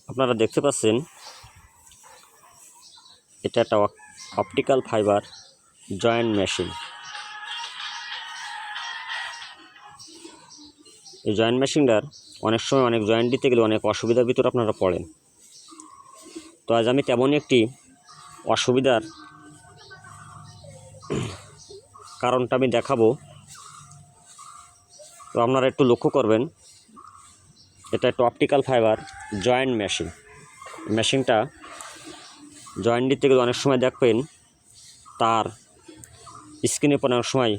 আপনারা দেখতে পাচ্ছেন এটা একটা অপটিক্যাল ফাইবার জয়েন্ট মেশিন। এই জয়েন্ট মেশিনটার অনেক সময় অনেক জয়েন্ট দিতে গেলে অনেক অসুবিধার ভিতরে আপনারা পড়েন। তো আজ আমি তেমনই একটি অসুবিধার কারণটা আমি দেখাবো। তো আপনারা একটু লক্ষ্য করবেন, এটা একটা অপটিক্যাল ফাইবার জয়েন্ট মেশিন। মেশিনটা জয়েন্ট দিতে গেলে অনেক সময় দেখবেন তার স্ক্রিনের পর অনেক সময়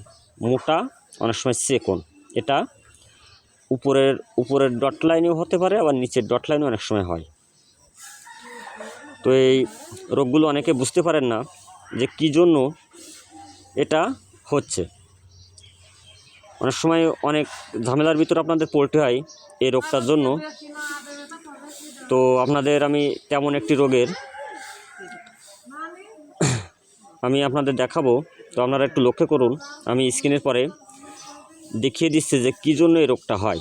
মোটা, অনেক সময় চিকন। এটা উপরের ডট লাইনেও হতে পারে, আবার নিচের ডট লাইনেও অনেক সময় হয়। তো এই রোগগুলো অনেকে বুঝতে পারেন না যে কী জন্য এটা হচ্ছে। অনেক সময় অনেক ঝামেলার ভিতরে আপনাদের পড়তে হয় এই রোগটার জন্য। তো আপনাদের আমি তেমন একটি রোগের আমি আপনাদের দেখাবো। তো আপনারা একটু লক্ষ্য করুন, আমি স্ক্রিনের পরে দেখিয়ে দিচ্ছি যে কী জন্য এই রোগটা হয়।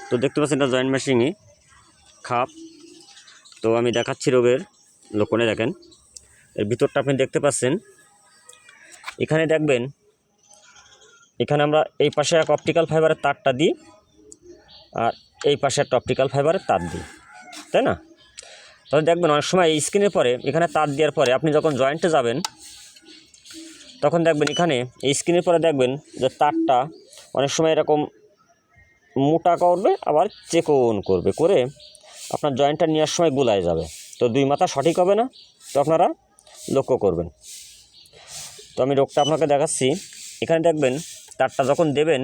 তো দেখতে পাচ্ছেন এটা জয়েন্ট মেশিনে খাপ। তো আমি দেখাচ্ছি রোগের লক্ষণে। দেখেন এর ভিতরটা আপনি দেখতে পাচ্ছেন। এখানে দেখবেন, এখানে আমরা এই পাশে এক অপটিক্যাল ফাইবারের তারটা দিই, আর এই পাশে একটা অপটিক্যাল ফাইবারের তার দিই, তাই না? তাহলে দেখবেন অনেক সময় এই স্ক্রিনের পরে এখানে তার দেওয়ার পরে আপনি যখন জয়েন্টে যাবেন তখন দেখবেন এখানে এই স্ক্রিনের পরে দেখবেন যে তারটা অনেক সময় এরকম মোটা করবে, আবার চিকন করবে, করে আপনার জয়েন্টটা নেওয়ার সময় গুলায় যাবে। তো দুই মাথা সঠিক হবে না। তো আপনারা লক্ষ্য করবেন। তো আমি রোগটা আপনাকে দেখাচ্ছি। এখানে দেখবেন তারটা যখন দেবেন,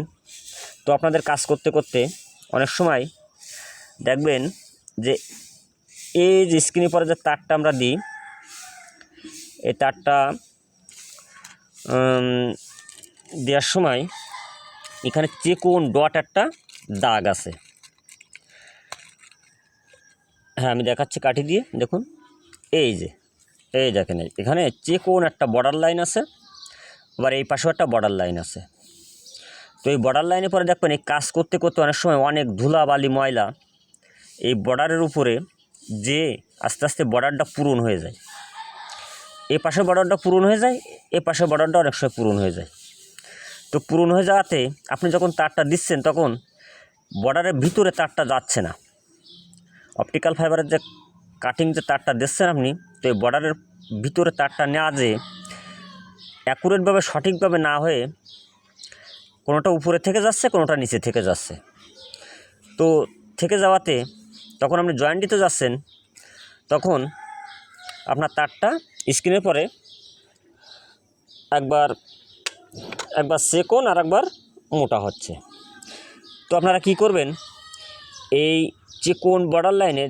তো আপনাদের কাজ করতে করতে অনেক সময় দেখবেন যে এই যে স্ক্রিনের পরে যে তারটা আমরা দিই, এই তারটা দেওয়ার সময় এখানে চিকন ডট একটা দাগ আছে। হ্যাঁ, আমি দেখাচ্ছি কাঠি দিয়ে। দেখুন এই দেখেন এখানে চিকন একটা বর্ডার লাইন আছে, আবার এই পাশেও একটা বর্ডার লাইন আছে। তো এই বর্ডার লাইনের পরে দেখবেন এই কাজ করতে করতে অনেক সময় অনেক ধুলা বালি ময়লা এই বর্ডারের উপরে যে আস্তে আস্তে বর্ডারটা পূরণ হয়ে যায়। এই পাশে বর্ডারটা পূরণ হয়ে যায়, এ পাশে বর্ডারটা অনেক সময় পূরণ হয়ে যায়। তো পূরণ হয়ে যাওয়াতে আপনি যখন তারটা দিচ্ছেন তখন বর্ডারের ভিতরে তারটা যাচ্ছে না। অপটিক্যাল ফাইবারের যে কাটিং যে তারটা দিচ্ছেন আপনি, তো এই বর্ডারের ভিতরে তারটা নেওয়া যে অ্যাকুরেটভাবে সঠিকভাবে না হয়ে কোনোটা উপরে থেকে যাচ্ছে, কোনোটা নিচে থেকে যাচ্ছে। তো থেকে যাওয়াতে তখন আপনি জয়েন্ট দিতে যাচ্ছেন, তখন আপনার তারটা স্ক্রিনের পরে একবার চিকন আর একবার মোটা হচ্ছে। তো আপনারা কি করবেন, এই চিকন বর্ডার লাইনে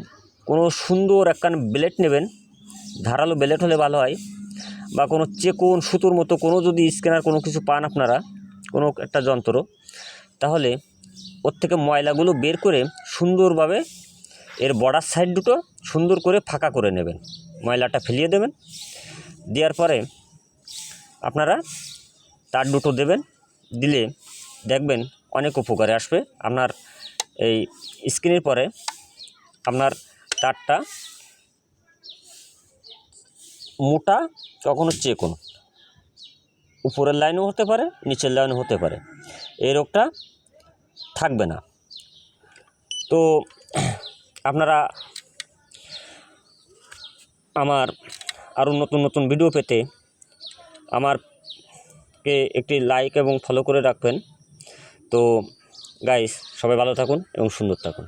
কোনো সুন্দর একখান ব্লেড নেবেন, ধারালো ব্লেড হলে ভালো হয়, বা কোনো চিকন সুতোর মতো কোনো যদি স্ক্যানার কোনো কিছু পান আপনারা, কোনো একটা যন্ত্র, তাহলে ওর থেকে ময়লাগুলো বের করে সুন্দরভাবে এর বর্ডার সাইড দুটো সুন্দর করে ফাঁকা করে নেবেন, ময়লাটা ফেলিয়ে দেবেন। দেওয়ার পরে আপনারা তার দুটো দেবেন, দিলে দেখবেন অনেক উপকারে আসবে। আপনার এই স্ক্রিনের পরে আপনার তারটা মোটা, কখনো চিকন, উপরের লাইনও হতে পারে, নিচের লাইনও হতে পারে, এই রোগটা থাকবে না। তো আপনারা আমার আরও নতুন নতুন ভিডিও পেতে আমারকে একটি লাইক এবং ফলো করে রাখবেন। তো গাইস, সবাই ভালো থাকুন এবং সুন্দর থাকুন।